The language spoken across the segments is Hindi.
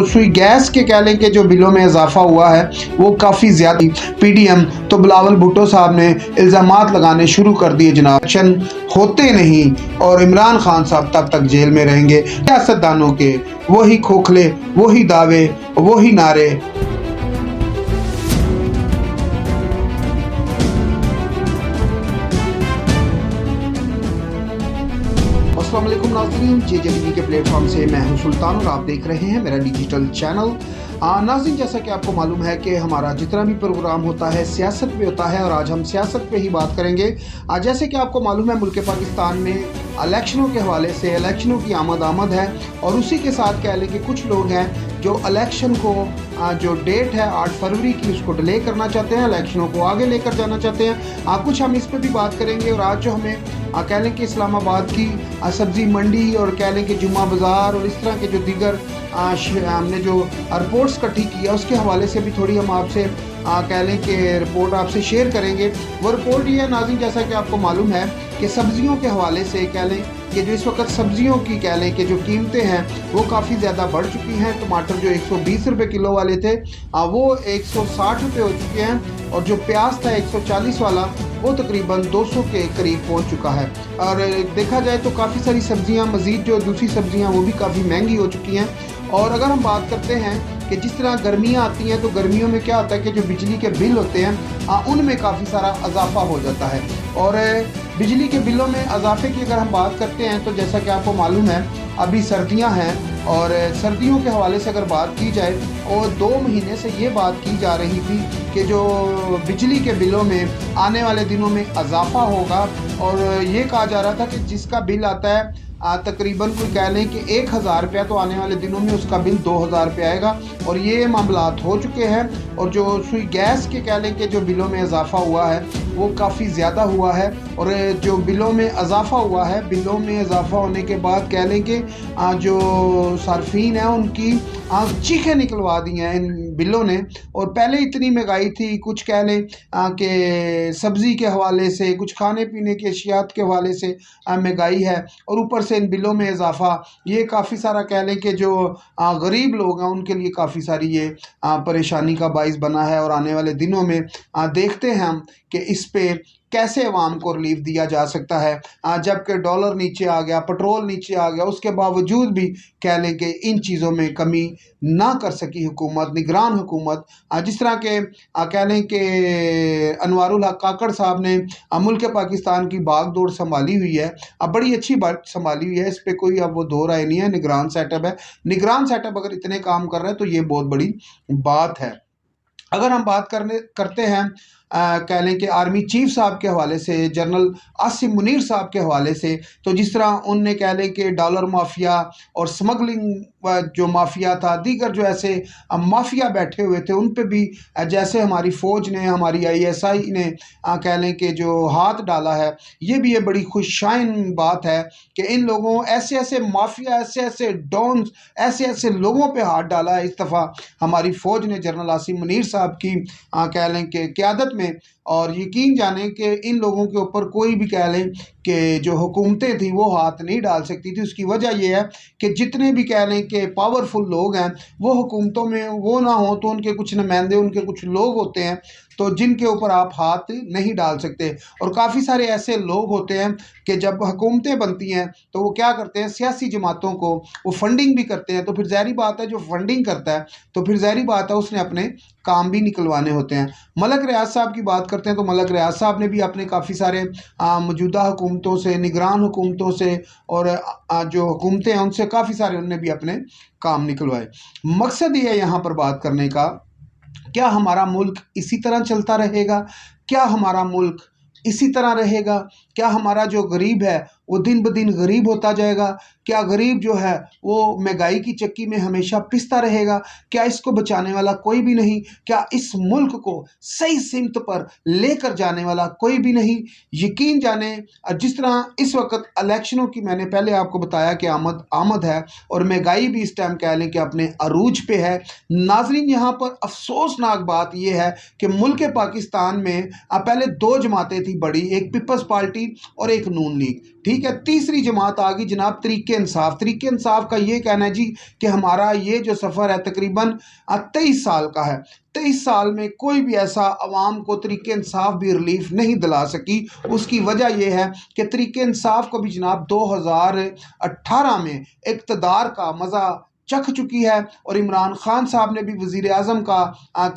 सुई गैस के कह लें कि जो बिलों में इजाफा हुआ है वो काफ़ी ज़्यादा। पीडीएम तो बिलावल भुट्टो साहब ने इल्ज़ामात लगाने शुरू कर दिए जनाब, इलेक्शन होते नहीं और इमरान खान साहब तब तक जेल में रहेंगे। सियासतदानों के वही खोखले, वही दावे, वही नारे। अस्सलाम वालेकुम नाज़रीन, JJTV के प्लेटफॉर्म से मैं हूं सुल्तान और आप देख रहे हैं मेरा डिजिटल चैनल। नाज़रीन, जैसा कि आपको मालूम है कि हमारा जितना भी प्रोग्राम होता है सियासत पे होता है और आज हम सियासत पे ही बात करेंगे। जैसे कि आपको मालूम है मुल्क पाकिस्तान में इलेक्शनों के हवाले से इलेक्शनों की आमद है और उसी के साथ कह लें कि कुछ लोग हैं जो इलेक्शन को जो डेट है 8 फरवरी की उसको डिले करना चाहते हैं, इलेक्शनों को आगे लेकर जाना चाहते हैं। कुछ हम इस पर भी बात करेंगे। और आज जो हमें कह लें कि इस्लामाबाद की सब्ज़ी मंडी और कह लें कि जुम्मा बाज़ार और इस तरह के जो दीगर हमने जो रिपोर्ट्स इकट्ठी की है उसके हवाले से भी थोड़ी हम आपसे कह लें कि रिपोर्ट आपसे शेयर करेंगे। वो रिपोर्ट ये है नाज़रीन, जैसा कि आपको मालूम है कि सब्ज़ियों के हवाले से कह लें कि जो इस वक्त सब्ज़ियों की कह लें कि जो कीमतें हैं वो काफ़ी ज़्यादा बढ़ चुकी हैं। टमाटर जो 120 रुपये किलो वाले थे वो 160 रुपये हो चुके हैं और जो प्याज था 140 वाला वो तकरीबन 200 के करीब पहुंच चुका है। और देखा जाए तो काफ़ी सारी सब्ज़ियां मज़ीद जो दूसरी सब्ज़ियां वो भी काफ़ी महंगी हो चुकी हैं। और अगर हम बात करते हैं कि जिस तरह गर्मियां आती हैं तो गर्मियों में क्या होता है कि जो बिजली के बिल होते हैं उनमें काफ़ी सारा इजाफा हो जाता है। और बिजली के बिलों में इजाफे की अगर हम बात करते हैं तो जैसा कि आपको मालूम है अभी सर्दियां हैं और सर्दियों के हवाले से अगर बात की जाए और 2 महीने से ये बात की जा रही थी कि जो बिजली के बिलों में आने वाले दिनों में इजाफा होगा। और ये कहा जा रहा था कि जिसका बिल आता है तकरीबन कोई कह लें कि 1000 रुपया, तो आने वाले दिनों में उसका बिल 2000 रुपये आएगा। और ये मामलात हो चुके हैं। और जो सुई गैस के कह लें कि जो बिलों में इजाफा हुआ है वो काफ़ी ज़्यादा हुआ है। और जो बिलों में इजाफा हुआ है, बिलों में इजाफा होने के बाद कह लें कि जो सार्फिन है उनकी चीखें निकलवा दी हैं इन बिलों ने। और पहले इतनी महंगाई थी, कुछ कह लें कि सब्ज़ी के हवाले से, कुछ खाने पीने की अशियात के हवाले से महंगाई है और ऊपर से इन बिलों में इजाफा, ये काफ़ी सारा कह लें कि जो गरीब लोग हैं उनके लिए काफ़ी सारी ये परेशानी का बाइस बना है। और आने वाले दिनों में देखते हैं हम कि इस पे कैसे अवाम को रिलीफ दिया जा सकता है। जबकि डॉलर नीचे आ गया, पेट्रोल नीचे आ गया, उसके बावजूद भी कह लें कि इन चीज़ों में कमी ना कर सकी हुकूमत, निगरान हुकूमत। जिस तरह के कह लें कि अनवारुल हक काकड़ साहब ने मुल्क पाकिस्तान की भाग दौड़ संभाली हुई है, बड़ी अच्छी बात संभाली हुई है, इस पर कोई अब वो दो राय नहीं है। निगरान सेटअप है, निगरान सेटअप अगर इतने काम कर रहे हैं तो ये बहुत बड़ी बात है। अगर हम बात करते हैं कह लें कि आर्मी चीफ साहब के हवाले से, जनरल आसिम मुनीर साहब के हवाले से, तो जिस तरह उनने कह लें कि डॉलर माफिया और स्मगलिंग जो माफिया था, दीगर जो ऐसे माफिया बैठे हुए थे उन पे भी जैसे हमारी फ़ौज ने, हमारी ISI ने कह लें कि जो हाथ डाला है, ये भी ये बड़ी खुशाइन बात है कि इन लोगों ऐसे ऐसे माफिया, ऐसे ऐसे डॉन्स, ऐसे ऐसे लोगों पे हाथ डाला है इस दफ़ा हमारी फ़ौज ने जनरल आसिम मुनीर साहब की कह लें कि क़यादत में। और यकीन जाने कि इन लोगों के ऊपर कोई भी कह लें कि जो हुकूमतें थी वो हाथ नहीं डाल सकती थी। उसकी वजह यह है कि जितने भी कह लें कि पावरफुल लोग हैं वो हुकूमतों में वो ना हो तो उनके कुछ नुमाइंदे, उनके कुछ लोग होते हैं तो जिनके ऊपर आप हाथ नहीं डाल सकते। और काफ़ी सारे ऐसे लोग होते हैं कि जब हुकूमतें बनती हैं तो वो क्या करते हैं, सियासी जमातों को वो फंडिंग भी करते हैं। तो फिर ज़ाहिर बात है जो फंडिंग करता है तो फिर ज़ाहिर बात है उसने अपने काम भी निकलवाने होते हैं। मलक रियाज साहब की बात करते हैं तो मलक रियाज साहब ने भी अपने काफ़ी सारे मौजूदा हुकूमतों से, निगरान हुकूमतों से और जो हुकूमतें हैं उनसे काफ़ी सारे उनने भी अपने काम निकलवाए। मकसद ये है यहाँ पर बात करने का, क्या हमारा मुल्क इसी तरह चलता रहेगा? क्या हमारा मुल्क इसी तरह रहेगा? क्या हमारा जो गरीब है वो दिन ब दिन गरीब होता जाएगा? क्या गरीब जो है वो महंगाई की चक्की में हमेशा पिसता रहेगा? क्या इसको बचाने वाला कोई भी नहीं? क्या इस मुल्क को सही सिमत पर लेकर जाने वाला कोई भी नहीं? यकीन जाने जिस तरह इस वक्त इलेक्शनों की मैंने पहले आपको बताया कि आमद है और महंगाई भी इस टाइम कह लें कि अपने अरूज पे है। नाजरीन, यहाँ पर अफसोसनाक बात यह है कि मुल्क पाकिस्तान में पहले 2 जमातें थी बड़ी, एक पीपल्स पार्टी और एक नून लीग, ठीक है। तीसरी जमात आ गई जनाब तरीके तरीके इंसाफ का ये कहना है जी कि हमारा ये जो सफ़र है तकरीबन 23 साल का है। 23 साल में कोई भी ऐसा अवाम को तरीके इंसाफ भी रिलीफ नहीं दिला सकी। उसकी वजह यह है कि तरीके इंसाफ को भी जनाब 2018 में इक़्तिदार का मज़ा चख चुकी है और इमरान खान साहब ने भी वज़ीर आज़म का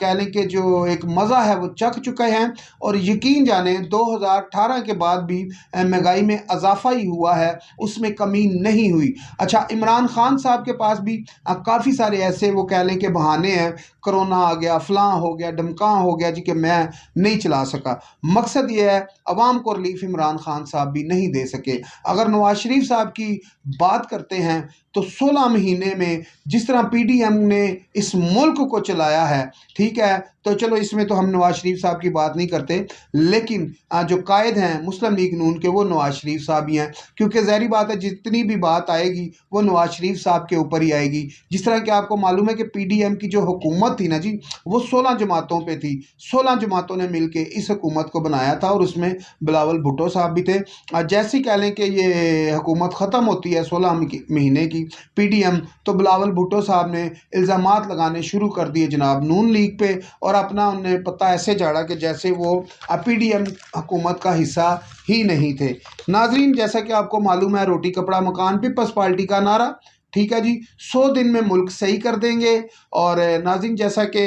कह लें कि जो एक मज़ा है वो चख चुके हैं। और यकीन जाने 2018 के बाद भी महंगाई में इजाफा ही हुआ है, उसमें कमी नहीं हुई। अच्छा, इमरान खान साहब के पास भी काफ़ी सारे ऐसे वो कह लें कि बहाने हैं, कोरोना आ गया, फलां हो गया, ढमकां हो गया जी कि मैं नहीं चला सका। मकसद ये है अवाम को रिलीफ इमरान खान साहब भी नहीं दे सके। अगर नवाज शरीफ साहब की बात करते हैं तो 16 महीने में जिस तरह पीडीएम ने इस मुल्क को चलाया है, ठीक है, तो चलो इसमें तो हम नवाज शरीफ साहब की बात नहीं करते, लेकिन जो कायद हैं मुस्लिम लीग नून के वो नवाज शरीफ साहब ही हैं, क्योंकि ज़ाहिर बात है जितनी भी बात आएगी वो नवाज शरीफ साहब के ऊपर ही आएगी। जिस तरह कि आपको मालूम है कि पीडीएम की जो हुकूमत थी ना जी, वो 16 जमातों पे थी। 16 जमातों ने मिल के इस हुकूमत को बनाया था और उसमें बिलावल भुट्टो साहब भी थे। जैसे ही कह लें कि ये हुकूमत ख़त्म होती है 16 महीने की पीडीएम, तो बिलावल भुट्टो साहब ने इल्ज़ामात लगाने शुरू कर दिए जनाब नून लीग पे और अपना उन्हें पता ऐसे झाड़ा कि जैसे वो पीडीएम हुकूमत का हिस्सा ही नहीं थे। नाजरीन, जैसा कि आपको मालूम है, रोटी कपड़ा मकान पीपल्स पार्टी का नारा, ठीक है जी, 100 दिन में मुल्क सही कर देंगे। और नाज़रीन, जैसा कि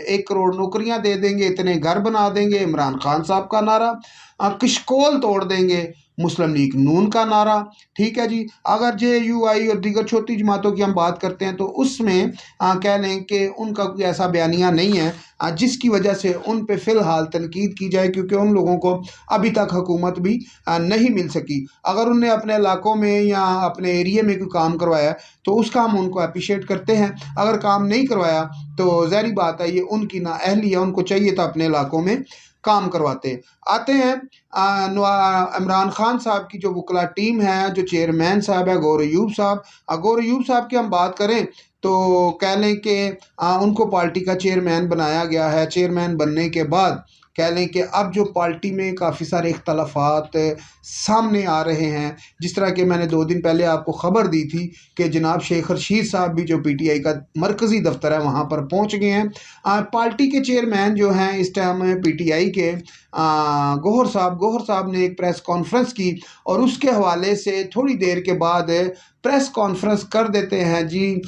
1 करोड़ नौकरियां दे देंगे, इतने घर बना देंगे, इमरान खान साहब का नारा। किशकोल तोड़ देंगे, मुस्लिम लीग नून का नारा, ठीक है जी। अगर JUI और दीगर छोटी जमातों की हम बात करते हैं तो उसमें कह लें कि उनका कोई ऐसा बयानिया नहीं है जिसकी वजह से उन पे फ़िलहाल तनकीद की जाए, क्योंकि उन लोगों को अभी तक हुकूमत भी नहीं मिल सकी। अगर उनने अपने इलाकों में या अपने एरिए में कोई काम करवाया तो उसका हम उनको अप्रिशिएट करते हैं। अगर काम नहीं करवाया तो ज़ाहिर बात है ये उनकी नाअहली है, उनको चाहिए था अपने इलाकों में काम करवाते। आते हैं इमरान खान साहब की जो वकला टीम है, जो चेयरमैन साहब है गौहर अयूब साहब। गौहर अयूब साहब की हम बात करें तो कह लें कि उनको पार्टी का चेयरमैन बनाया गया है। चेयरमैन बनने के बाद कह लें कि अब जो पार्टी में काफ़ी सारे इख्तलाफात सामने आ रहे हैं, जिस तरह के मैंने 2 दिन पहले आपको ख़बर दी थी कि जनाब शेख रशीद साहब भी जो PTI का मरकज़ी दफ्तर है वहाँ पर पहुँच गए हैं। पार्टी के चेयरमैन जो हैं इस टाइम PTI के गौहर साहब ने एक प्रेस कॉन्फ्रेंस की और उसके हवाले से थोड़ी देर के बाद प्रेस कॉन्फ्रेंस कर देते हैं जी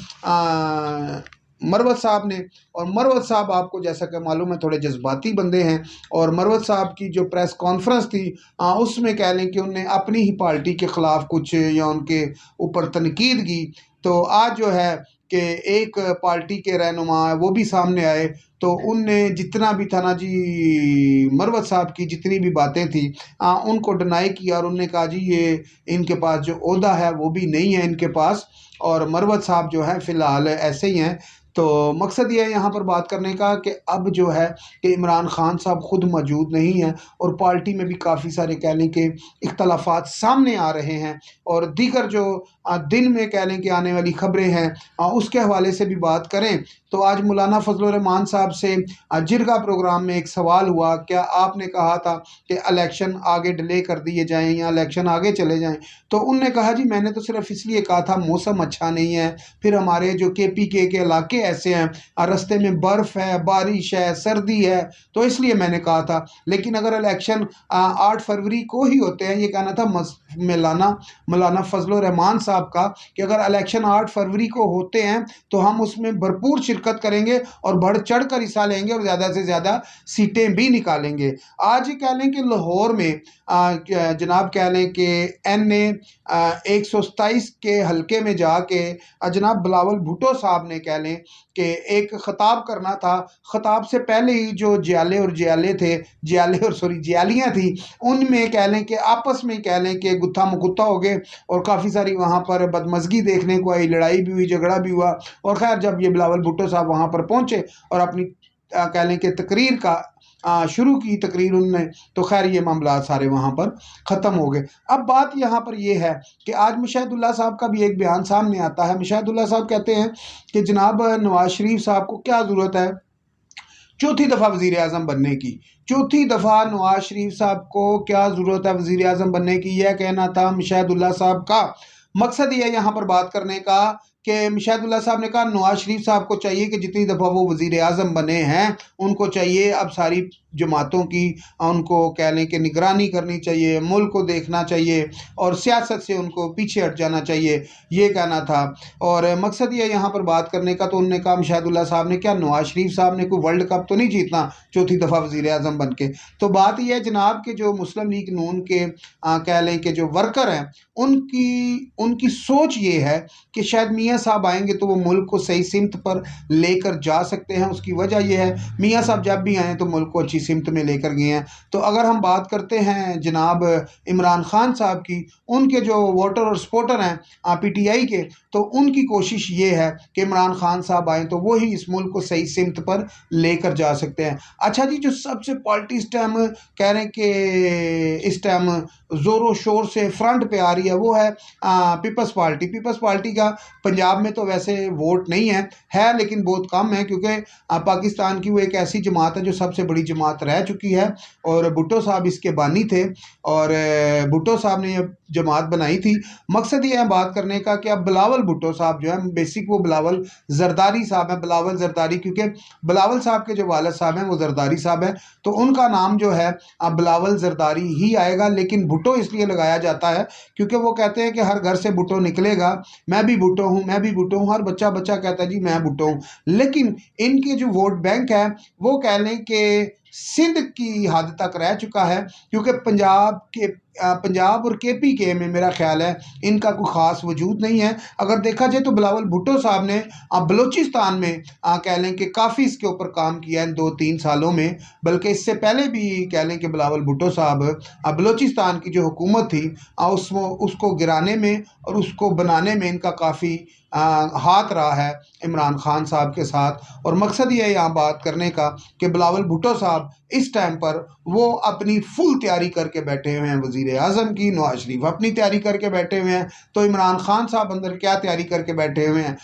मरवत साहब ने। और मरवत साहब आपको जैसा कि मालूम है थोड़े जज्बाती बंदे हैं, और मरवत साहब की जो प्रेस कॉन्फ्रेंस थी उसमें कह लें कि उन्होंने अपनी ही पार्टी के ख़िलाफ़ कुछ या उनके ऊपर तनकीद की। तो आज जो है कि एक पार्टी के रहनुमा वो भी सामने आए, तो उनने जितना भी था ना जी, मरवत साहब की जितनी भी बातें थी उनको डिनाई किया और उनने कहा जी ये इनके पास जो ओहदा है वो भी नहीं है इनके पास, और मरवत साहब जो है फ़िलहाल ऐसे ही हैं। तो मकसद ये है यहाँ पर बात करने का कि अब जो है कि इमरान खान साहब ख़ुद मौजूद नहीं हैं और पार्टी में भी काफ़ी सारे कह लें कि इख्तलाफात सामने आ रहे हैं, और दीगर जो दिन में कह लें कि आने वाली ख़बरें हैं उसके हवाले से भी बात करें तो आज मौलाना फजल रहमान साहब से जिरगा प्रोग्राम में एक सवाल हुआ, क्या आपने कहा था कि इलेक्शन आगे डिले कर दिए जाएँ या इलेक्शन आगे चले जाएँ? तो उनने कहा जी मैंने तो सिर्फ इसलिए कहा था मौसम अच्छा नहीं है, फिर हमारे जो KPK के इलाके ऐसे हैं, रास्ते में बर्फ़ है, बारिश है, सर्दी है, तो इसलिए मैंने कहा था। लेकिन अगर इलेक्शन 8 फरवरी को ही होते हैं, ये कहना था मौलाना फजल रहमान साहब का कि अगर इलेक्शन 8 फरवरी को होते हैं तो हम उसमें भरपूर शिरकत करेंगे और बढ़ चढ़ कर हिस्सा लेंगे और ज़्यादा से ज़्यादा सीटें भी निकालेंगे। आज कह लें कि लाहौर में जनाब कह लें कि NA 127 के हलके में जाके जनाब बिलावल भुट्टो साहब ने कह लें कि एक ख़िताब करना था। ख़िताब से पहले ही जो जियालियाँ थी उनमें कह लें कि आपस में कह लें कि गुत्था मुकुत्ता हो गए और काफ़ी सारी वहाँ पर बदमज़गी देखने को आई, लड़ाई भी हुई, झगड़ा भी हुआ। और ख़ैर जब ये बिलावल भुट्टो साहब वहाँ पर पहुँचे और अपनी कह लें कि तकरीर का शुरू की तकरीर उनने, तो खैर ये मामला सारे वहाँ पर ख़त्म हो गए। अब बात यहाँ पर ये है कि आज मुशाहिदुल्लाह साहब का भी एक बयान सामने आता है। मुशाहिदुल्लाह साहब कहते हैं कि जनाब नवाज शरीफ साहब को क्या ज़रूरत है चौथी दफ़ा वज़ीर आज़म बनने की। चौथी दफ़ा नवाज शरीफ साहब को क्या ज़रूरत है वज़ीर आज़म बनने की, यह कहना था मुशाहिदुल्लाह साहब का। मकसद ये है यहाँ पर बात करने का कि शहदुल्ला साहब ने कहा नवाज शरीफ साहब को चाहिए कि जितनी दफ़ा वो वज़ीर आज़म बने हैं उनको चाहिए अब सारी जमातों की उनको कह लें कि निगरानी करनी चाहिए, मुल्क को देखना चाहिए और सियासत से उनको पीछे हट जाना चाहिए, ये कहना था। और मकसद ये यहाँ पर बात करने का, तो उन्होंने कहा शहदुल्ला साहब ने, क्या नवाज शरीफ साहब ने कोई वर्ल्ड कप तो नहीं जीतना चौथी दफ़ा वज़ीर आज़म बन के। तो बात यह है जनाब के जो मुस्लिम लीग नून के कह लें कि जो वर्कर हैं उनकी उनकी सोच ये है कि शायद मियाँ साहब आएंगे तो वो मुल्क को सही सिमत पर लेकर जा सकते हैं। उसकी वजह यह है मियाँ साहब जब भी आए तो मुल्क को अच्छी सिमत में लेकर गए हैं। तो अगर हम बात करते हैं जनाब इमरान खान साहब की, उनके जो वोटर और सपोर्टर हैं पीटीआई के, तो उनकी कोशिश ये है कि इमरान खान साहब आए तो वो ही इस मुल्क को सही सिमत पर लेकर जा सकते हैं। अच्छा जी, जो सबसे पार्टी इस टाइम कह रहे हैं कि इस टाइम ज़ोरों शोर से फ्रंट पे आ रही है वो है पीपल्स पार्टी। पीपल्स पार्टी का पंजाब में तो वैसे वोट नहीं है लेकिन बहुत कम है, क्योंकि पाकिस्तान की वो एक ऐसी जमात है जो सबसे बड़ी जमात रह चुकी है और भुट्टो साहब इसके बानी थे और भुट्टो साहब ने ये जमात बनाई थी। मकसद ये है बात करने का कि अब बिलावल भुट्टो साहब जो है, बेसिक वो बिलावल जरदारी साहब हैं, बिलावल जरदारी, क्योंकि बिलावल साहब के जो वालिद साहब हैं वो जरदारी साहब हैं, तो उनका नाम जो है अब बिलावल जरदारी ही आएगा। लेकिन भुट्टो इसलिए लगाया जाता है क्योंकि वो कहते हैं कि हर घर से भुट्टो निकलेगा, मैं भी भुट्टो हूँ, मैं भी भुट्टो हूँ, हर बच्चा बच्चा कहता है जी मैं भुट्टो हूँ। लेकिन इनके जो वोट बैंक है वो कह लें कि सिंध की हद तक रह चुका है, क्योंकि पंजाब और केपी के में मेरा ख्याल है इनका कोई ख़ास वजूद नहीं है। अगर देखा जाए तो बिलावल भुट्टो साहब ने बलूचिस्तान में कह लें कि काफ़ी इसके ऊपर काम किया है इन 2-3 सालों में, बल्कि इससे पहले भी कह लें कि बिलावल भुट्टो साहब बलूचिस्तान की जो हुकूमत थी उसको गिराने में और उसको बनाने में इनका काफ़ी हाथ रहा है इमरान खान साहब के साथ। और मकसद ये है यहाँ बात करने का कि बिलावल भुट्टो साहब इस टाइम पर वो अपनी फुल तैयारी करके बैठे हुए हैं वज़ीर आज़म की, नवाज शरीफ अपनी तैयारी करके बैठे हुए हैं, तो इमरान खान साहब अंदर क्या तैयारी करके बैठे हुए हैं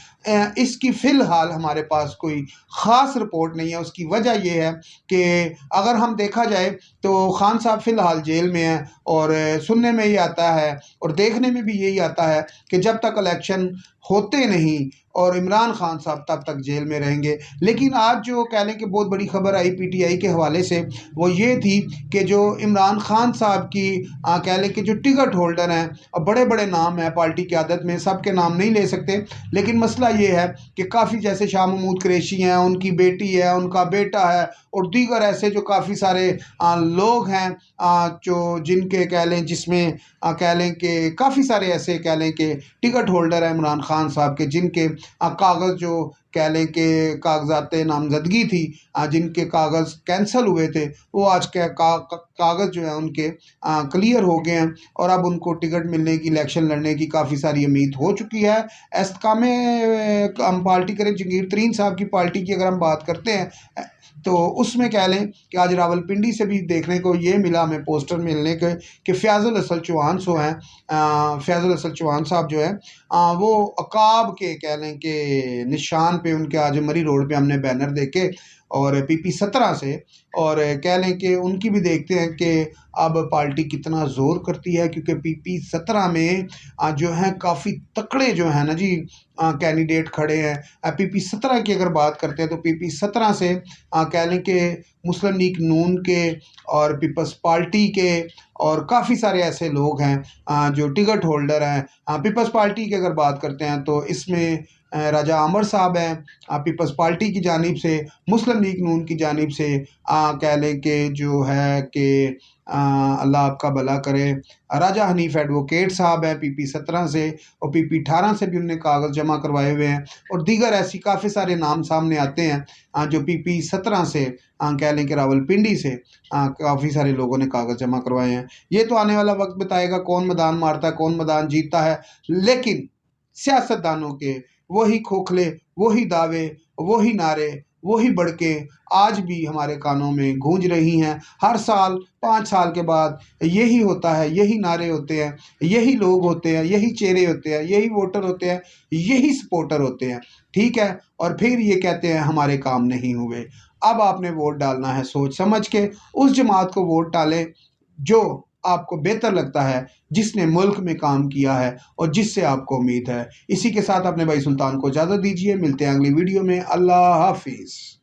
इसकी फ़िलहाल हमारे पास कोई ख़ास रिपोर्ट नहीं है। उसकी वजह यह है कि अगर हम देखा जाए तो खान साहब फ़िलहाल जेल में हैं और सुनने में ये आता है और देखने में भी यही आता है कि जब तक इलेक्शन होते नहीं और इमरान खान साहब तब तक जेल में रहेंगे। लेकिन आज जो कह लें कि बहुत बड़ी खबर आई पीटीआई के हवाले से वो ये थी कि जो इमरान खान साहब की कह लें कि जो टिकट होल्डर हैं, और बड़े बड़े नाम हैं पार्टी की आदत में, सबके नाम नहीं ले सकते, लेकिन मसला ये है कि काफ़ी जैसे शाह महमूद कुरैशी हैं, उनकी बेटी है, उनका बेटा है और दीगर ऐसे जो काफ़ी सारे लोग हैं जो जिनके कह लें जिसमें कह लें कि काफ़ी सारे ऐसे कह लें कि टिकट होल्डर हैं इमरान खान साहब के, जिनके कागज़ जो कह लें कि कागजात नामजदगी थी, जिनके कागज़ कैंसिल हुए थे, वो आज के कागज़ जो है उनके क्लियर हो गए हैं और अब उनको टिकट मिलने की, इलेक्शन लड़ने की काफ़ी सारी उम्मीद हो चुकी है। एस्तकाम हम पार्टी करें, जंगीर तरीन साहब की पार्टी की अगर हम बात करते हैं तो उसमें कह लें कि आज रावलपिंडी से भी देखने को ये मिला हमें पोस्टर मिलने के कि फ़याज़ुल असल चौहान सो हैं, फ़याज़ुल असल चौहान साहब जो है वो अकाब के कह लें कि निशान पे उनके आज मरी रोड पे हमने बैनर देखे और पीपी 17 से, और कह लें कि उनकी भी देखते हैं कि अब पार्टी कितना ज़ोर करती है, क्योंकि पीपी 17 में जो है काफ़ी तकड़े जो है ना जी कैंडिडेट खड़े हैं। पीपी 17 की अगर बात करते हैं तो पीपी 17 से कह लें कि मुस्लिम लीग नून के और पीपल्स पार्टी के और काफ़ी सारे ऐसे लोग हैं जो टिकट होल्डर हैं। पीपल्स पार्टी की अगर बात करते हैं तो इसमें राजा आमर साहब हैं पीपल्स पार्टी की जानिब से, मुस्लिम लीग नून की जानिब से कह लें कि जो है कि अल्लाह आपका भला करे, राजा हनीफ एडवोकेट साहब हैं पीपी 17 से और पीपी 18 से भी उन्होंने कागज़ जमा करवाए हुए हैं, और दीगर ऐसी काफ़ी सारे नाम सामने आते हैं जो पीपी 17 से कह लें कि रावलपिंडी से काफ़ी सारे लोगों ने कागज़ जमा करवाए हैं। ये तो आने वाला वक्त बताएगा कौन मैदान मारता है, कौन मैदान जीतता है, लेकिन सियासतदानों के वही खोखले, वही दावे, वही नारे, वही बड़के आज भी हमारे कानों में गूंज रही हैं। हर साल 5 साल के बाद यही होता है, यही नारे होते हैं, यही लोग होते हैं, यही चेहरे होते हैं, यही वोटर होते हैं, यही सपोर्टर होते हैं, ठीक है। और फिर ये कहते हैं हमारे काम नहीं हुए। अब आपने वोट डालना है सोच समझ के, उस जमात को वोट डालें जो आपको बेहतर लगता है, जिसने मुल्क में काम किया है और जिससे आपको उम्मीद है। इसी के साथ अपने भाई सुल्तान को इजाज़त दीजिए, मिलते हैं अगली वीडियो में। अल्लाह हाफिज़।